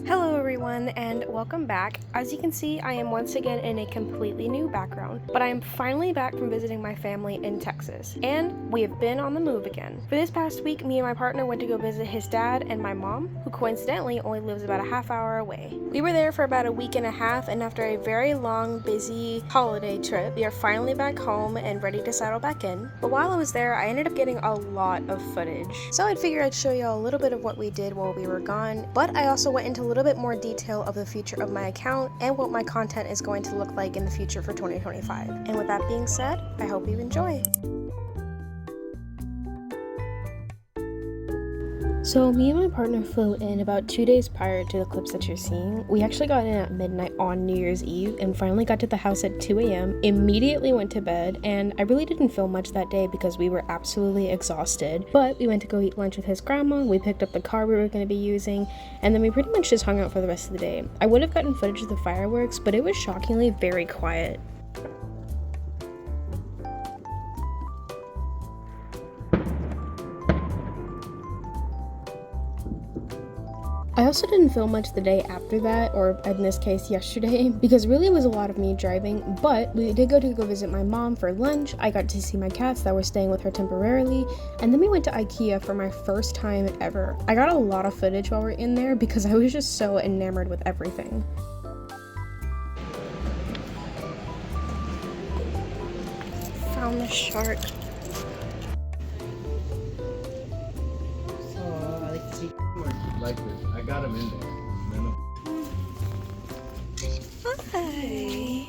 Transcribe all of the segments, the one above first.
Hello everyone and welcome back. As you can see, I am once again in a completely new background, but I am finally back from visiting my family in Texas, and we have been on the move again. For this past week, me and my partner went to go visit his dad and my mom, who coincidentally only lives about a half hour away. We were there for about a week and a half, and after a very long, busy holiday trip, we are finally back home and ready to settle back in. But while I was there, I ended up getting a lot of footage, so I'd figure I'd show y'all a little bit of what we did while we were gone, but I also went into a little bit more detail of the future of my account and what my content is going to look like in the future for 2025. And with that being said, I hope you enjoy. So me and my partner flew in about 2 days prior to the clips that you're seeing. We actually got in at midnight on New Year's Eve and finally got to the house at 2 a.m. Immediately went to bed, and I really didn't film much that day because we were absolutely exhausted. But we went to go eat lunch with his grandma, we picked up the car we were going to be using, and then we pretty much just hung out for the rest of the day. I would have gotten footage of the fireworks, but it was shockingly very quiet. I also didn't film much the day after that, or in this case yesterday, because really it was a lot of me driving, but we did go visit my mom for lunch. I got to see my cats that were staying with her temporarily, and then we went to IKEA for my first time ever. I got a lot of footage while we were in there because I was just so enamored with everything. Found the shark. Like this. I got him in there. Hi.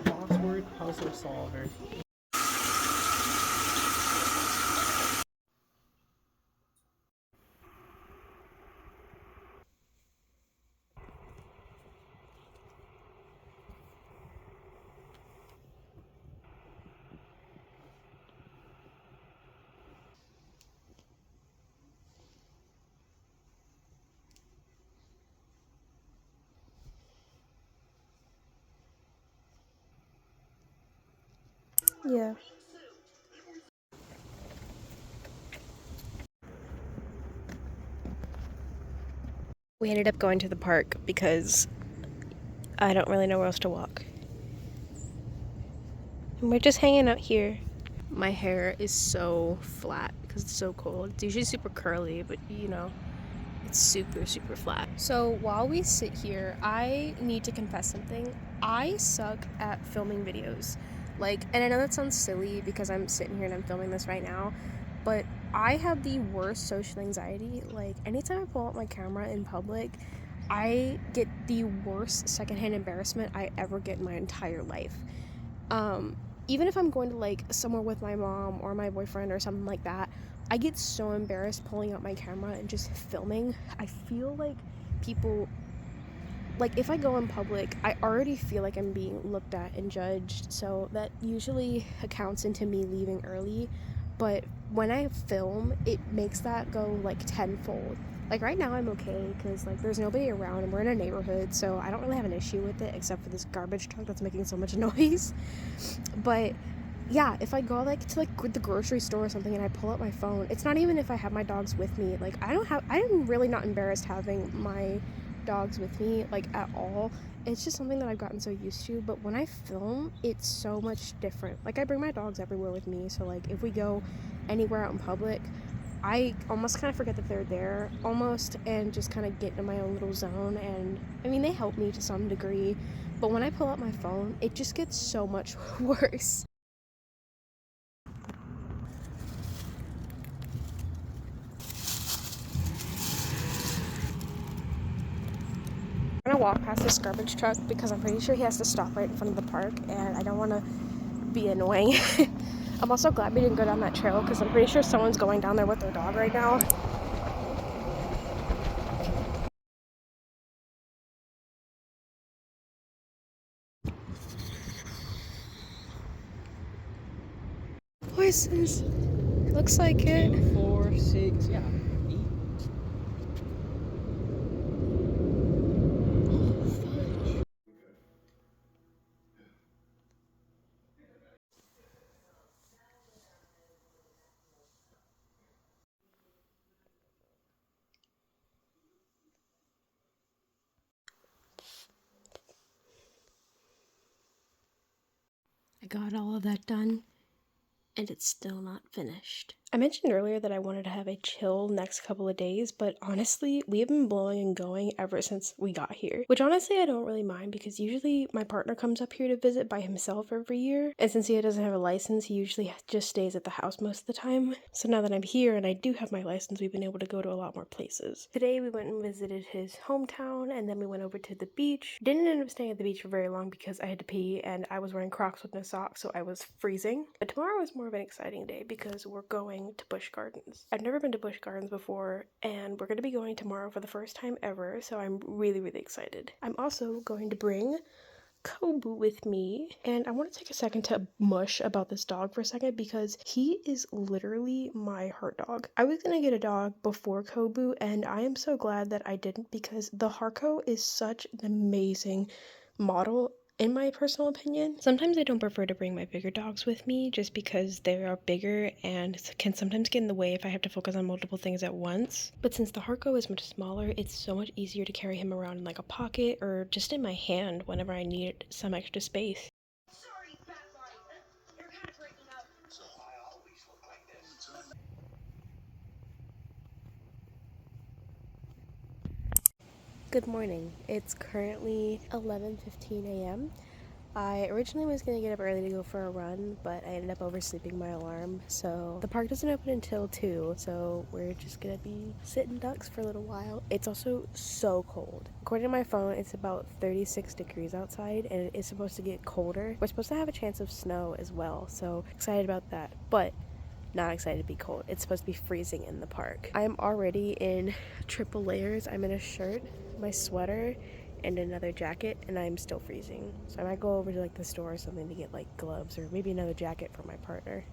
Crossword puzzle solver. Yeah. We ended up going to the park because I don't really know where else to walk. And we're just hanging out here. My hair is so flat because it's so cold. It's usually super curly, but you know, it's super, super flat. So while we sit here, I need to confess something. I suck at filming videos. And I know that sounds silly because I'm sitting here and I'm filming this right now, but I have the worst social anxiety. Anytime I pull out my camera in public, I get the worst secondhand embarrassment I ever get in my entire life. Even if I'm going to somewhere with my mom or my boyfriend or something like that, I get so embarrassed pulling out my camera and just filming. I feel like people, if I go in public, I already feel like I'm being looked at and judged, so that usually accounts into me leaving early. But when I film, it makes that go tenfold. Right now I'm okay because there's nobody around and we're in a neighborhood, so I don't really have an issue with it except for this garbage truck that's making so much noise. But yeah, if I go to the grocery store or something and I pull out my phone, it's not even if I have my dogs with me. I'm really not embarrassed having my dogs with me at all. It's just something that I've gotten so used to. But when I film, it's so much different. I bring my dogs everywhere with me, so if we go anywhere out in public, I almost kind of forget that they're there almost and just kind of get into my own little zone. And I mean, they help me to some degree, but when I pull out my phone, it just gets so much worse. I'm gonna walk past this garbage truck because I'm pretty sure he has to stop right in front of the park, and I don't want to be annoying. I'm also glad we didn't go down that trail because I'm pretty sure someone's going down there with their dog right now. Voices. Looks like it. 2, 4, 6, yeah. 8. got all of that done, and it's still not finished. I mentioned earlier that I wanted to have a chill next couple of days, but honestly, we have been blowing and going ever since we got here. Which honestly, I don't really mind because usually my partner comes up here to visit by himself every year. And since he doesn't have a license, he usually just stays at the house most of the time. So now that I'm here and I do have my license, we've been able to go to a lot more places. Today we went and visited his hometown, and then we went over to the beach. Didn't end up staying at the beach for very long because I had to pee and I was wearing Crocs with no socks, so I was freezing. But tomorrow is more of an exciting day because we're going to Busch Gardens. I've never been to Busch Gardens before, and we're going to be going tomorrow for the first time ever, so I'm really, really excited. I'm also going to bring Kobu with me, and I want to take a second to mush about this dog for a second because he is literally my heart dog. I was gonna get a dog before Kobu, and I am so glad that I didn't because the Harco is such an amazing model in my personal opinion. Sometimes I don't prefer to bring my bigger dogs with me just because they are bigger and can sometimes get in the way if I have to focus on multiple things at once. But since the Harco is much smaller, it's so much easier to carry him around in like a pocket or just in my hand whenever I need some extra space. Sorry, fat boy. Your cat's waking up. So I always look like this. Good morning. It's currently 11:15 a.m. I originally was going to get up early to go for a run, but I ended up oversleeping my alarm, so the park doesn't open until 2, so we're just going to be sitting ducks for a little while. It's also so cold. According to my phone, it's about 36 degrees outside, and it is supposed to get colder. We're supposed to have a chance of snow as well, so excited about that, but not excited to be cold. It's supposed to be freezing in the park. I am already in triple layers. I'm in a shirt, my sweater, and another jacket, and I'm still freezing. So I might go over to like the store or something to get like gloves or maybe another jacket for my partner.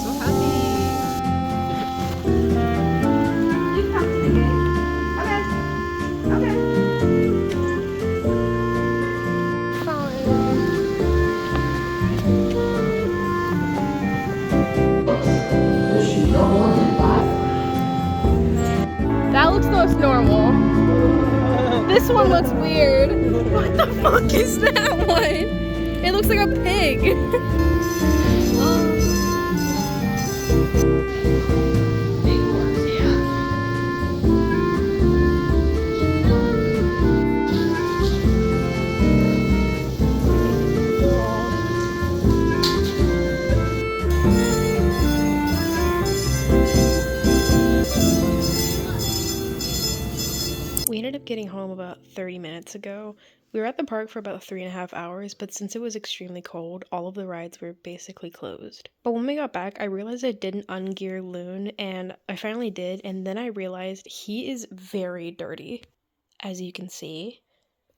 So happy! You come to me. Okay. Okay. That looks most normal. This one looks weird. What the fuck is that one? It looks like a pig. Big horse, yeah. We ended up getting home about 30 minutes ago. We were at the park for about 3.5 hours, but since it was extremely cold, all of the rides were basically closed. But when we got back, I realized I didn't ungear Loon, and I finally did, and then I realized he is very dirty, as you can see.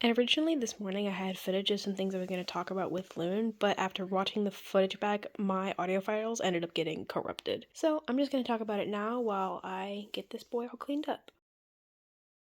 And originally this morning I had footage of some things I was going to talk about with Loon, but after watching the footage back, my audio files ended up getting corrupted. So I'm just going to talk about it now while I get this boy all cleaned up.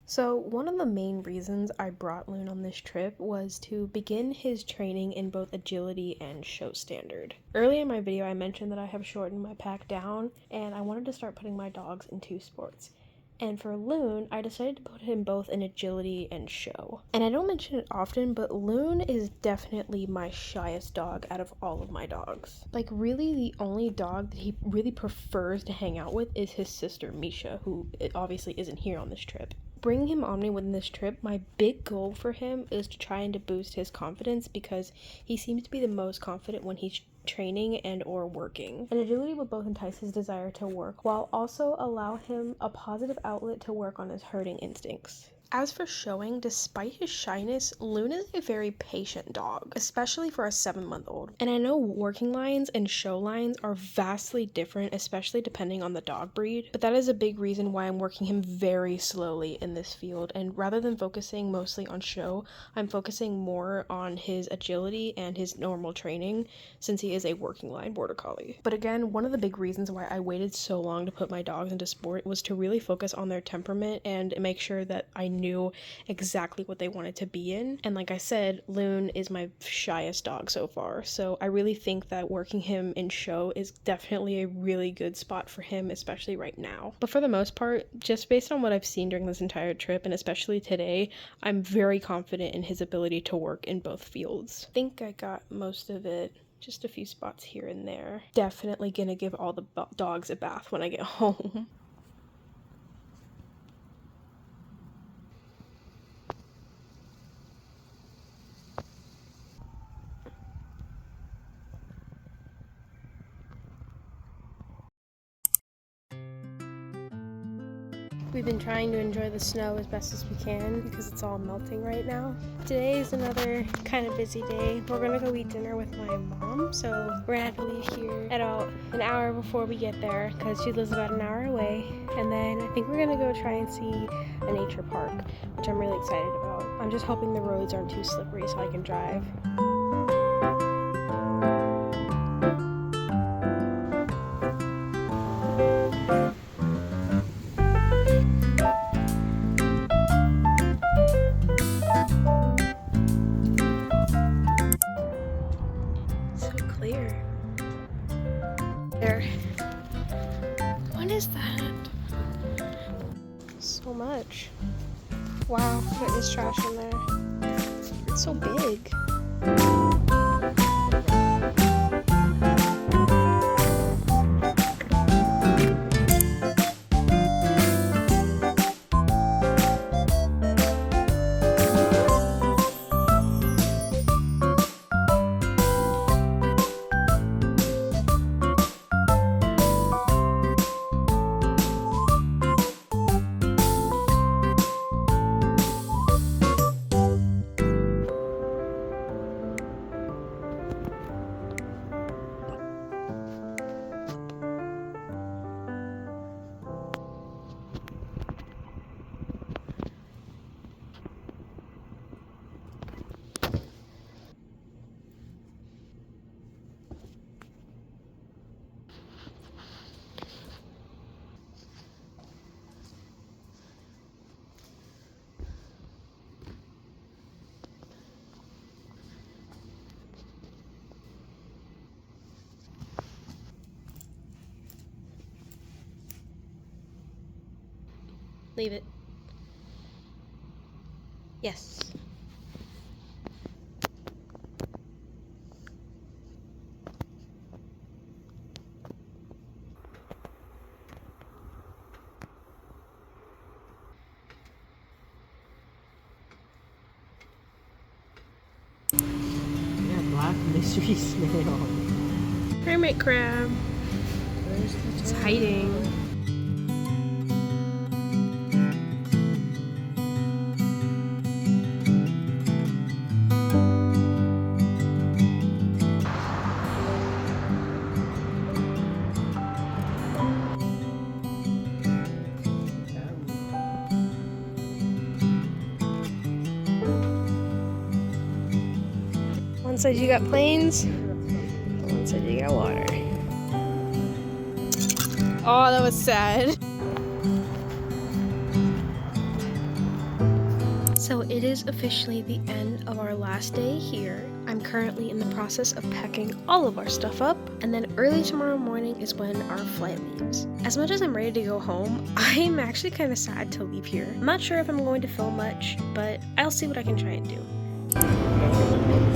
So, one of the main reasons I brought Loon on this trip was to begin his training in both agility and show standard. Earlier in my video, I mentioned that I have shortened my pack down and I wanted to start putting my dogs in two sports. And for Loon, I decided to put him both in agility and show. And I don't mention it often, but Loon is definitely my shyest dog out of all of my dogs. Like, really, the only dog that he really prefers to hang out with is his sister, Misha, who obviously isn't here on this trip. Bringing him on me with this trip, my big goal for him is to try and to boost his confidence because he seems to be the most confident when he's training and or working. And agility will both entice his desire to work while also allow him a positive outlet to work on his herding instincts. As for showing, despite his shyness, Loon is a very patient dog, especially for a 7-month-old. And I know working lines and show lines are vastly different, especially depending on the dog breed, but that is a big reason why I'm working him very slowly in this field. And rather than focusing mostly on show, I'm focusing more on his agility and his normal training since he is a working line border collie. But again, one of the big reasons why I waited so long to put my dogs into sport was to really focus on their temperament and make sure that I knew exactly what they wanted to be in. And like I said, Loon is my shyest dog so far, so I really think that working him in show is definitely a really good spot for him, especially right now. But for the most part, just based on what I've seen during this entire trip, and especially today, I'm very confident in his ability to work in both fields. I think I got most of it. Just a few spots here and there. Definitely gonna give all the dogs a bath when I get home. We've been trying to enjoy the snow as best as we can because it's all melting right now. Today is another kind of busy day. We're gonna go eat dinner with my mom, so we're gonna have to leave here at about an hour before we get there because she lives about an hour away. And then I think we're gonna go try and see a nature park, which I'm really excited about. I'm just hoping the roads aren't too slippery so I can drive. There. What is that? So much. Wow, there is trash in there. It's so big. Leave it. Yes. Yeah, black mystery snail. Hermit crab. It's hiding. One side you got plains, one side you got water. Oh, that was sad. So it is officially the end of our last day here. I'm currently in the process of packing all of our stuff up, and then early tomorrow morning is when our flight leaves. As much as I'm ready to go home, I'm actually kind of sad to leave here. I'm not sure if I'm going to film much, but I'll see what I can try and do.